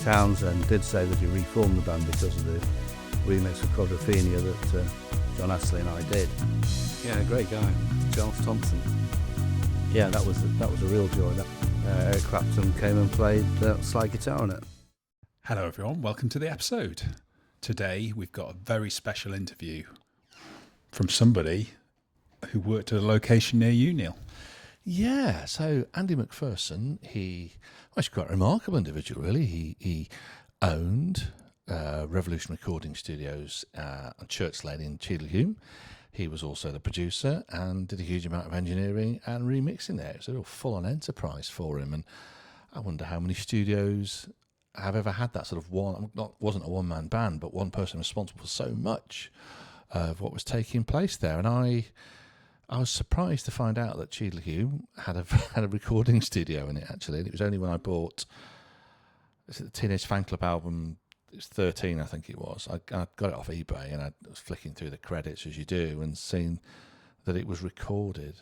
Townsend did say that he reformed the band because of the remix of Quadrophenia that John Astley and I did. Yeah, great guy, Charles Thompson. Yeah, that was a real joy. Eric Clapton came and played slide guitar on it. Hello everyone, welcome to the episode. Today we've got a very special interview from somebody who worked at a location near you, Neil. Yeah, so Andy Macpherson, he's quite a remarkable individual, really. He owned Revolution Recording Studios on Church Lane in Cheadle Hulme. He was also the producer and did a huge amount of engineering and remixing there. It was a real full-on enterprise for him, and I wonder how many studios have ever had that sort of wasn't a one-man band, but one person responsible for so much of what was taking place there. And I was surprised to find out that Cheadle Hulme had a recording studio in it, actually. And it was only when I bought the Teenage Fanclub album, it was 13, I think it was. I got it off eBay and I was flicking through the credits, as you do, and seeing that it was recorded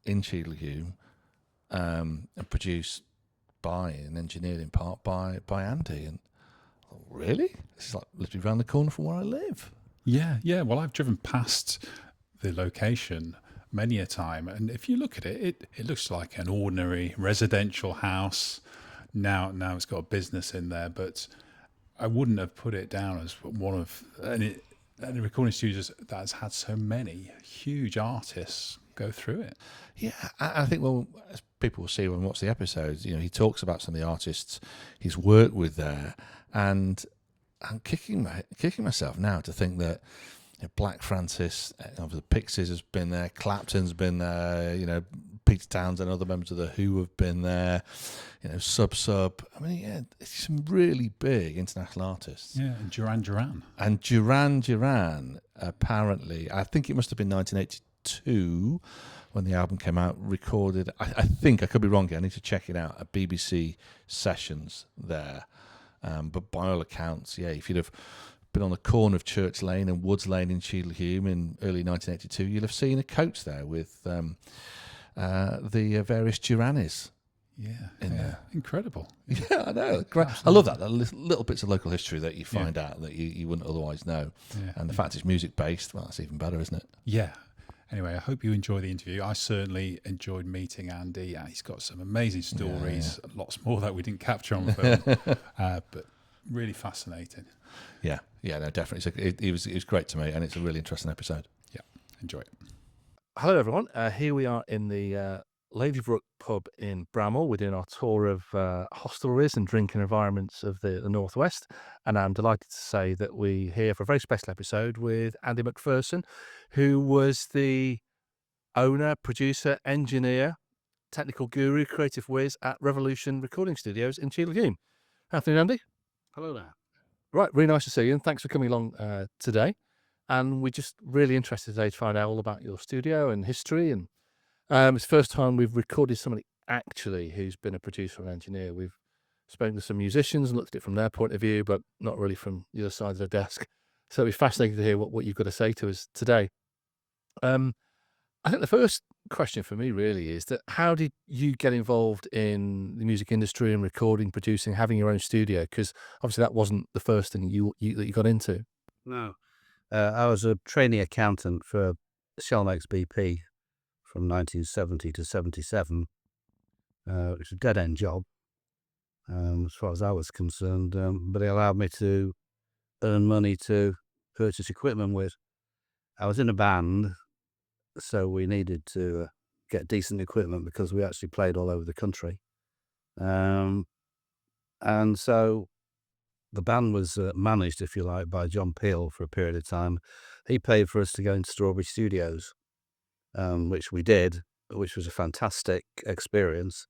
in Cheadle Hulme and produced by and engineered in part by Andy. And I thought, really? This is like literally around the corner from where I live. Yeah. Well, I've driven past the location many a time, and if you look at it, it looks like an ordinary residential house. Now it's got a business in there, but I wouldn't have put it down as one of any recording studios that has had so many huge artists go through it. Yeah, I think, well, as people will see when we watch the episodes, he talks about some of the artists he's worked with there, and I'm kicking myself now to think that Black Francis of the Pixies has been there, Clapton's been there, Peter Townsend and other members of The Who have been there, Sub. I mean, yeah, it's some really big international artists. Yeah, and Duran Duran. And Duran Duran, apparently, I think it must have been 1982 when the album came out, recorded, I think, I could be wrong here, I need to check it out, at BBC Sessions there. But by all accounts, yeah, if you'd have been on the corner of Church Lane and Woods Lane in Cheadle Hulme in early 1982, you'll have seen a coach there with the various Duranis. Yeah, there. Incredible. Yeah, I know. Great. I love that. The little bits of local history that you find out that you wouldn't otherwise know. Yeah. And the fact it's music based, well, that's even better, isn't it? Yeah. Anyway, I hope you enjoy the interview. I certainly enjoyed meeting Andy. He's got some amazing stories, lots more that we didn't capture on film, but really fascinating. Yeah, no, definitely. It was great to me, and it's a really interesting episode. Yeah, enjoy it. Hello, everyone. Here we are in the Ladybrook pub in Bramall. We're doing our tour of hostelries and drinking environments of the Northwest. And I'm delighted to say that we're here for a very special episode with Andy Macpherson, who was the owner, producer, engineer, technical guru, creative whiz at Revolution Recording Studios in Cheadle Hulme. Afternoon, Andy. Hello there. Right, really nice to see you, and thanks for coming along today. And we're just really interested today to find out all about your studio and history. And it's the first time we've recorded somebody actually who's been a producer and engineer. We've spoken to some musicians and looked at it from their point of view, but not really from the other side of the desk. So it'll be fascinating to hear what you've got to say to us today. I think the first question for me really is that how did you get involved in the music industry and recording, producing, having your own studio? Because obviously that wasn't the first thing that you got into. No. I was a trainee accountant for Shellmax BP from 1970 to 77, which was a dead-end job as far as I was concerned, but it allowed me to earn money to purchase equipment with. I was in a band, so we needed to get decent equipment because we actually played all over the country. And so the band was managed, if you like, by John Peel for a period of time. He paid for us to go into Strawberry Studios, which we did, which was a fantastic experience.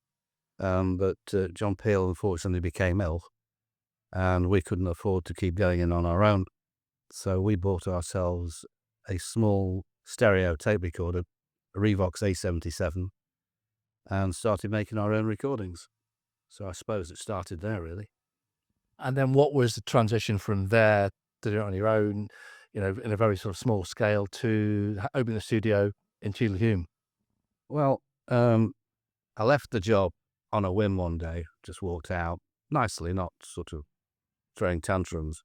But John Peel unfortunately became ill, and we couldn't afford to keep going in on our own. So we bought ourselves a small stereo tape recorder, a Revox A77, and started making our own recordings. So I suppose it started there, really. And then what was the transition from there to do it on your own, in a very sort of small scale, to opening a studio in Cheadle Hulme? Well, I left the job on a whim one day, just walked out nicely, not sort of throwing tantrums,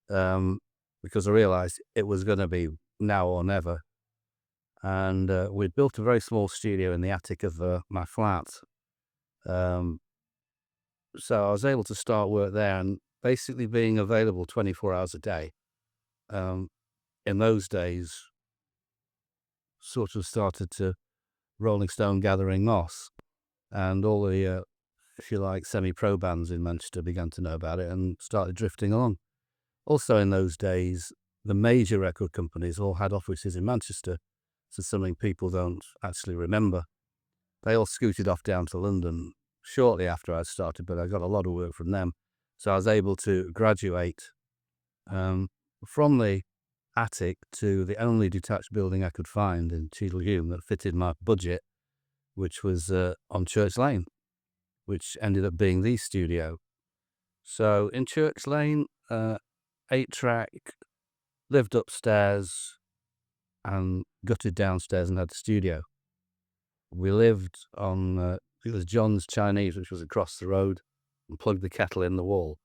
because I realised it was going to be now or never. And we'd built a very small studio in the attic of my flat. So I was able to start work there, and basically being available 24 hours a day. In those days, sort of started to Rolling Stone gathering moss, and all the, if you like, semi-pro bands in Manchester began to know about it and started drifting along. Also in those days, the major record companies all had offices in Manchester, so something people don't actually remember. They all scooted off down to London shortly after I started, but I got a lot of work from them. So I was able to graduate from the attic to the only detached building I could find in Cheadle Hulme that fitted my budget, which was on Church Lane, which ended up being the studio. So in Church Lane, 8-track, lived upstairs and gutted downstairs and had the studio. We lived on, it was John's Chinese, which was across the road, and plugged the kettle in the wall.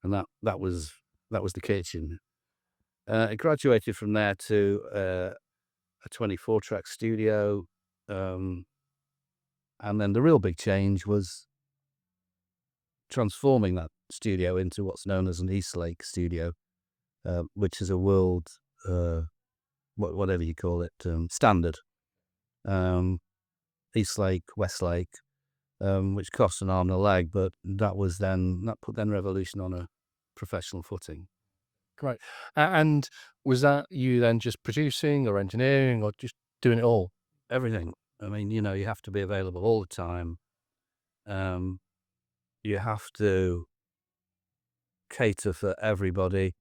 And that was the kitchen. It graduated from there to a 24-track studio. And then the real big change was transforming that studio into what's known as an Eastlake studio, which is a world, whatever you call it, standard. Eastlake, Westlake, which cost an arm and a leg, but that put Revolution on a professional footing. Great. And was that you then just producing or engineering or just doing it all? Everything. I mean, you have to be available all the time. You have to cater for everybody.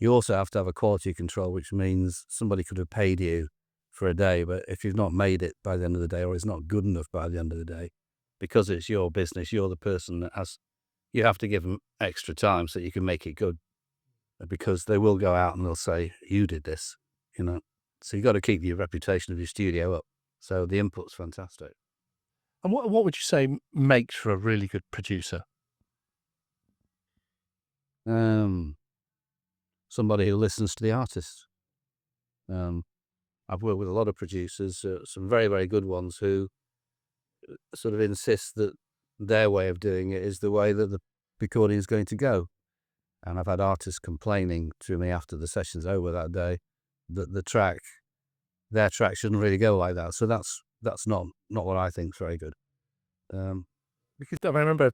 You also have to have a quality control, which means somebody could have paid you for a day, but if you've not made it by the end of the day, or it's not good enough by the end of the day, because it's your business, you're the person that you have to give them extra time so you can make it good, because they will go out and they'll say, you did this, So you got to keep your reputation of your studio up. So the input's fantastic. And what would you say makes for a really good producer? Somebody who listens to the artist. I've worked with a lot of producers, some very, very good ones, who sort of insist that their way of doing it is the way that the recording is going to go. And I've had artists complaining to me after the session's over that day that their track shouldn't really go like that. So that's not what I think is very good. Because I remember,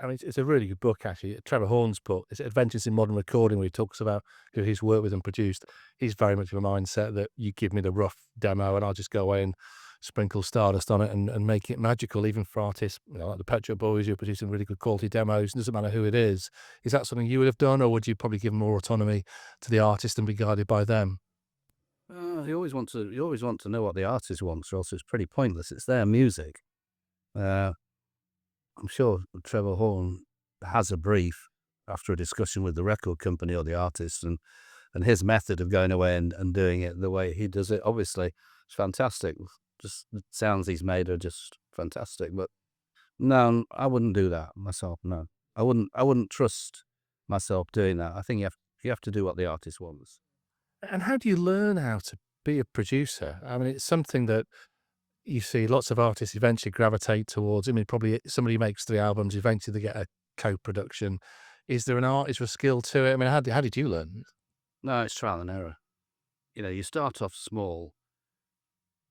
it's a really good book, actually. Trevor Horn's book, it's Adventures in Modern Recording, where he talks about who he's worked with and produced. He's very much of a mindset that you give me the rough demo and I'll just go away and sprinkle stardust on it and make it magical, even for artists, like the Pet Shop Boys, who are producing really good quality demos. It doesn't matter who it is. Is that something you would have done, or would you probably give more autonomy to the artist and be guided by them? You always want to know what the artist wants, or else it's pretty pointless. It's their music. I'm sure Trevor Horn has a brief after a discussion with the record company or the artist, and his method of going away and doing it the way he does it, obviously, is fantastic. Just the sounds he's made are just fantastic. But no, I wouldn't do that myself. No, I wouldn't trust myself doing that. I think you have to do what the artist wants. And how do you learn how to be a producer? It's something that you see lots of artists eventually gravitate towards. Probably somebody makes 3 albums, eventually they get a co-production. Is there an art, is there a skill to it? How did you learn? No, it's trial and error. You start off small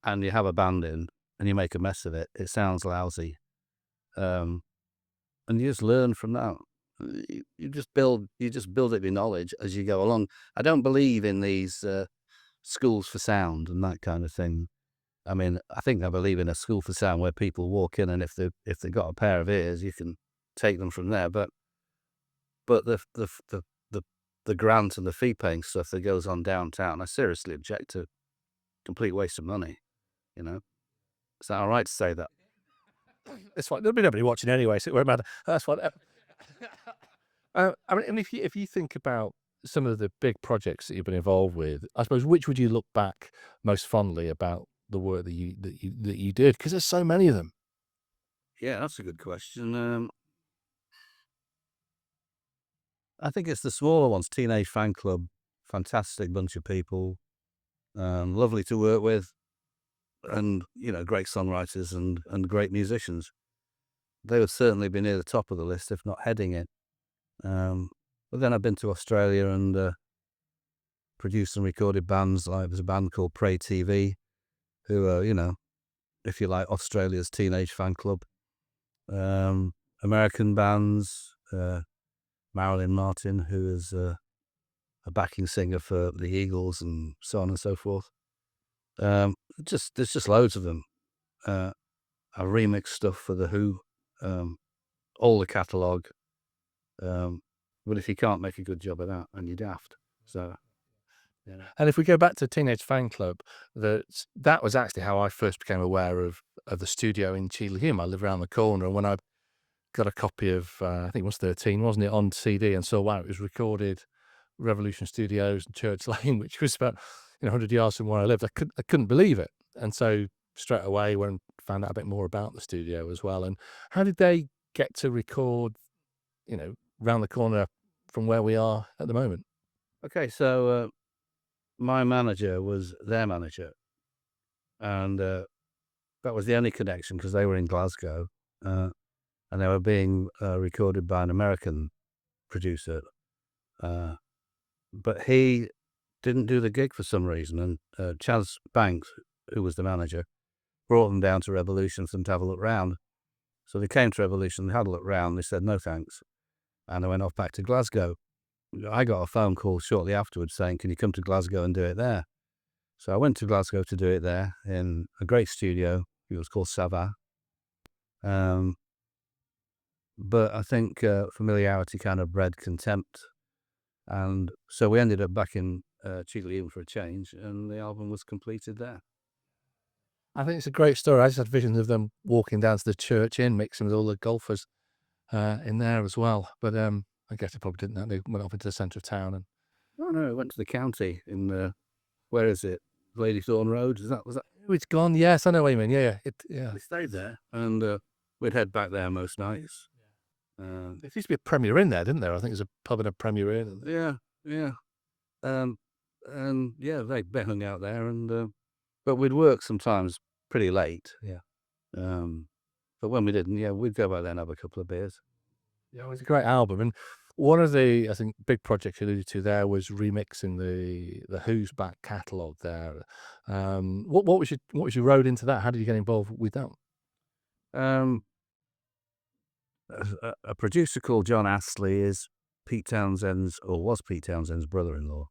and you have a band in and you make a mess of it. It sounds lousy. And you just learn from that. You just build up your knowledge as you go along. I don't believe in these schools for sound and that kind of thing. I think I believe in a school for sound where people walk in, and if they've got a pair of ears, you can take them from there. But the grant and the fee paying stuff that goes on downtown, I seriously object to. Complete waste of money. Is that all right to say that? It's fine. There'll be nobody watching anyway, so it won't matter. That's fine. If you think about some of the big projects that you've been involved with, I suppose, which would you look back most fondly about the work that you did? Because there's so many of them. Yeah, that's a good question. I think it's the smaller ones. Teenage Fanclub, fantastic bunch of people, lovely to work with, and great songwriters and great musicians. They would certainly be near the top of the list, if not heading it. But then I've been to Australia and produced and recorded bands. Like there's a band called Pray TV, who are if you like, Australia's Teenage Fanclub. American bands, Marilyn Martin, who is a backing singer for the Eagles and so on and so forth. There's just loads of them. I remix stuff for TheWho, all the catalogue. But if you can't make a good job of that, then you're daft. So, And if we go back to Teenage Fanclub, that was actually how I first became aware of the studio in Cheadle Hulme. I live around the corner, and when I got a copy of, I think it was 13, wasn't it, on CD, and saw, wow, it was recorded Revolution Studios and Church Lane, which was about 100 yards from where I lived. I couldn't believe it, and so straight away when found out a bit more about the studio as well. And how did they get to record, round the corner from where we are at the moment? okay, so my manager was their manager, and that was the only connection because they were in Glasgow, and they were being recorded by an American producer. But he didn't do the gig for some reason, and Chaz Banks, who was the manager, brought them down to Revolution for them to have a look round. So they came to Revolution, they had a look round, they said no thanks, and they went off back to Glasgow. I got a phone call shortly afterwards saying, can you come to Glasgow and do it there? So I went to Glasgow to do it there in a great studio. It was called Sava. But I think familiarity kind of bred contempt. And so we ended up back in Cheadle Hulme for a change, and the album was completed there. I think it's a great story. I just had visions of them walking down to the church inn, mixing with all the golfers in there as well. But I guess they probably didn't. They went off into the centre of town. And Oh no, it went to the county in where is it? Lady Thorne Road. Was that? oh, it's gone. Yes, I know what you mean. Yeah. We stayed there, and we'd head back there most nights. There used to be a Premier Inn there, didn't there? I think there's a pub and a Premier Inn. Yeah. And yeah, they hung out there, and but we'd work sometimes pretty late. Yeah. But when we didn't, we'd go back there and have a couple of beers. Yeah, it was a great album. And one of the, I think, big projects you alluded to there was remixing the Who's back catalogue there. What was your road into that? How did you get involved with that? A producer called John Astley is Pete Townsend's, or was Pete Townsend's brother-in-law.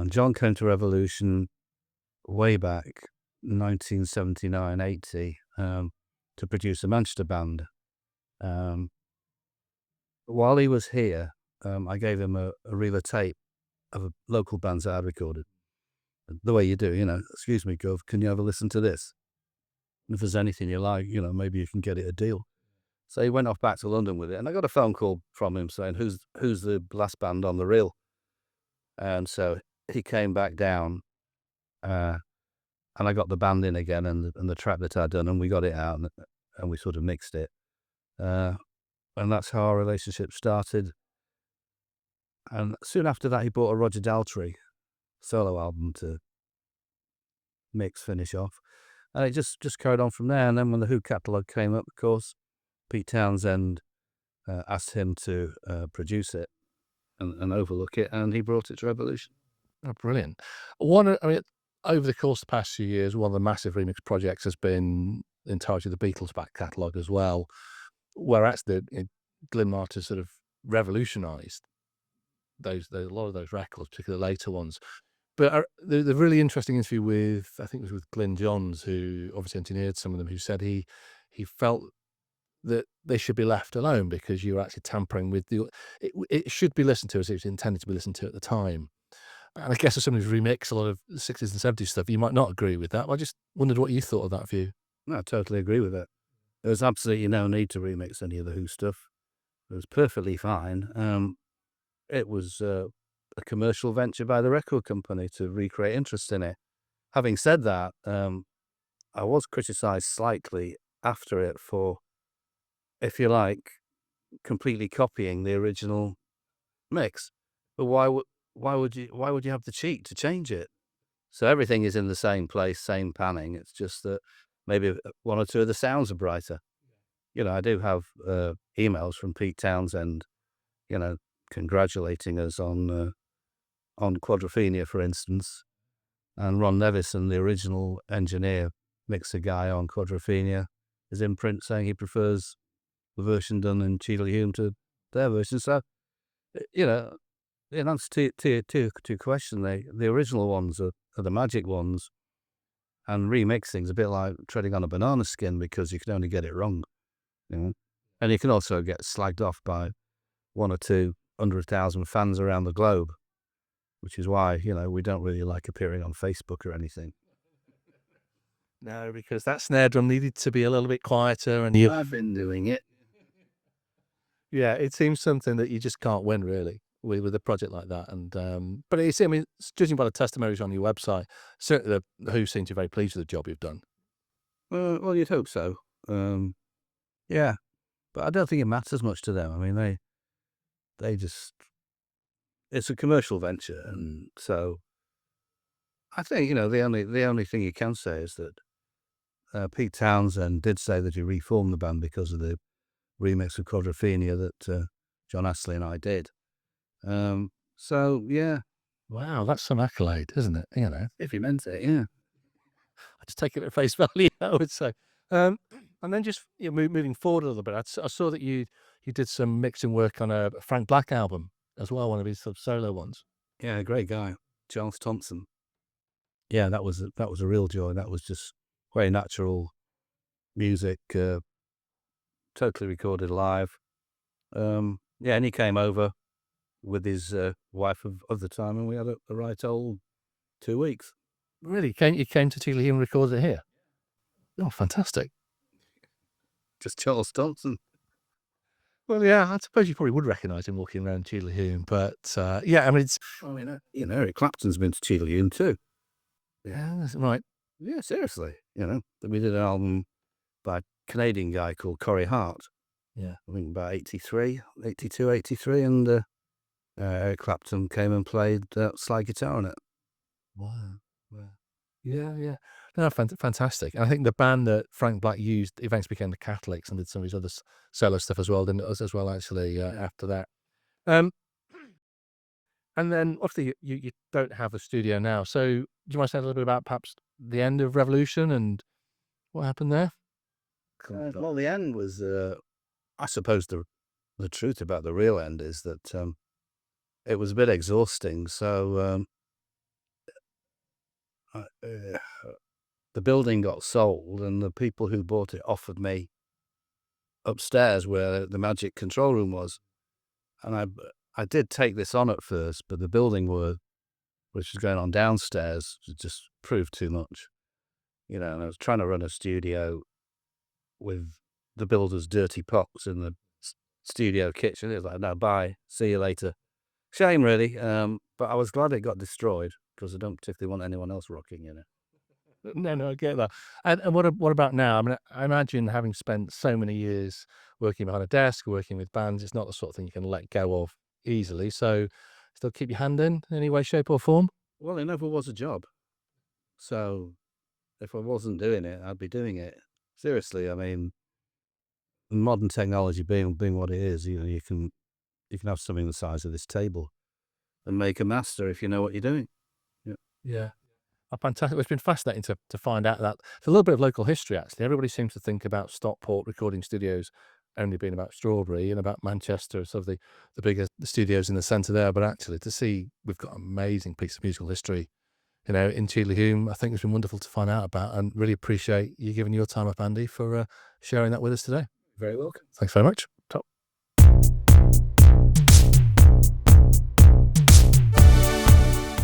John came to Revolution way back 1979-80 to produce a Manchester band. While he was here, I gave him a reel of tape of local bands that I'd recorded. The way you do, excuse me, Gov, can you have a listen to this? And if there's anything you like, maybe you can get it a deal. So he went off back to London with it, and I got a phone call from him saying, who's the last band on the reel? And so he came back down, and I got the band in again and the track that I'd done, and we got it out, and we sort of mixed it. And that's how our relationship started. And soon after that, he bought a Roger Daltrey solo album to finish off. And it just carried on from there. And then when the Who catalogue came up, of course, Pete Townsend asked him to produce it and overlook it, and he brought it to Revolution. Oh, brilliant. Over the course of the past few years, one of the massive remix projects has been entirely the Beatles back catalogue as well, where actually Glyn Martin sort of revolutionised a lot of those records, particularly the later ones. But the really interesting interview with, I think it was with Glyn Johns, who obviously engineered some of them, who said he felt that they should be left alone because you're actually tampering with it should be listened to as it was intended to be listened to at the time. And I guess as someone who's remixed a lot of the 60s and 70s stuff, you might not agree with that. I just wondered what you thought of that view. No, I totally agree with it. There was absolutely no need to remix any of the Who stuff. It was perfectly fine. It was a commercial venture by the record company to recreate interest in it. Having said that, I was criticised slightly after it for, if you like, completely copying the original mix. But why would you have the cheek to change it? So everything is in the same place, same panning. It's just that maybe one or two of the sounds are brighter. I do have emails from Pete Townsend, congratulating us on Quadrophenia, for instance, and Ron Nevison, the original engineer, mixer guy on Quadrophenia, is in print saying he prefers the version done in Cheadle Hulme to their version. So, in answer to your question, the original ones are the magic ones, and remixing is a bit like treading on a banana skin because you can only get it wrong, and you can also get slagged off by 1 or 200,000 fans around the globe, which is why we don't really like appearing on Facebook or anything. No, because that snare drum needed to be a little bit quieter, and I've been doing it. Yeah, it seems something that you just can't win really with a project like that. And but it's, judging by the testimonies on your website, certainly the Who seem to be very pleased with the job you've done. Well, you'd hope so. Yeah, but I don't think it matters much to them. I mean, they just, it's a commercial venture, and so I think the only thing you can say is that Pete Townsend did say that he reformed the band because of the remix of Quadrophenia that John Astley and I did. So yeah. Wow, that's some accolade, isn't it? If he meant it, yeah. I just take it at face value, I would say. And then just moving forward a little bit, I saw that you did some mixing work on a Frank Black album as well, one of his sort of solo ones. Yeah, great guy, Charles Thompson. Yeah, that was a real joy. That was just very natural music, totally recorded live. And he came over with his wife of the time, and we had a right old 2 weeks. Really? You came to Cheadle Hulme and recorded it here? Oh, fantastic. Just Charles Thompson. Well, yeah, I suppose you probably would recognise him walking around Cheadle Hulme, but it's... Eric Clapton's been to Cheadle Hulme too. Yeah, that's right. Yeah, seriously. We did an album by a Canadian guy called Corey Hart. Yeah. I think about 82, 83, and Eric Clapton came and played slide guitar on it. Wow. Yeah. No, fantastic. And I think the band that Frank Black used eventually became the Catholics and did some of his other solo stuff as well, didn't it? As well, actually, after that. And then, obviously, you don't have a studio now. So, do you want to say a little bit about perhaps the end of Revolution and what happened there? Well, the end was, I suppose the truth about the real end is that it was a bit exhausting. So the building got sold, and the people who bought it offered me upstairs where the magic control room was. And I did take this on at first, but the building which was going on downstairs, just proved too much. And I was trying to run a studio with the builder's dirty pots in the studio kitchen. It was like, no, bye, see you later. Shame, really. But I was glad it got destroyed because I don't particularly want anyone else rocking in it. No, I get that. And what about now? I mean, I imagine having spent so many years working behind a desk, working with bands, it's not the sort of thing you can let go of easily. So still keep your hand in any way, shape or form? Well, it never was a job. So if I wasn't doing it, I'd be doing it. Seriously, I mean, modern technology being what it is, you can have something the size of this table and make a master if you know what you're doing. Yeah. Fantastic. It's been fascinating to find out that. It's a little bit of local history, actually. Everybody seems to think about Stockport recording studios only being about Strawberry and about Manchester, sort of the bigger studios in the centre there. But actually, to see we've got an amazing piece of musical history, in Cheadle Hulme, I think it's been wonderful to find out about, and really appreciate you giving your time up, Andy, for sharing that with us today. Very welcome. Thanks very much. Top.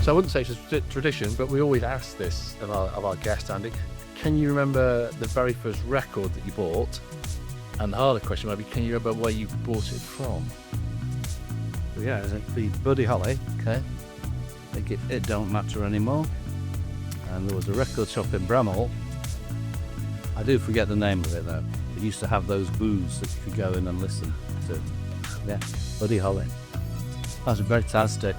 So I wouldn't say it's a tradition, but we always ask this of our guest, Andy. Can you remember the very first record that you bought? And the harder question might be, can you remember where you bought it from? Yeah, it'd be Buddy Holly. Okay. I think it don't matter anymore. And there was a record shop in Bramhall. I do forget the name of it though. It used to have those booths that you could go in and listen to. Yeah, Buddy Holly. That's fantastic.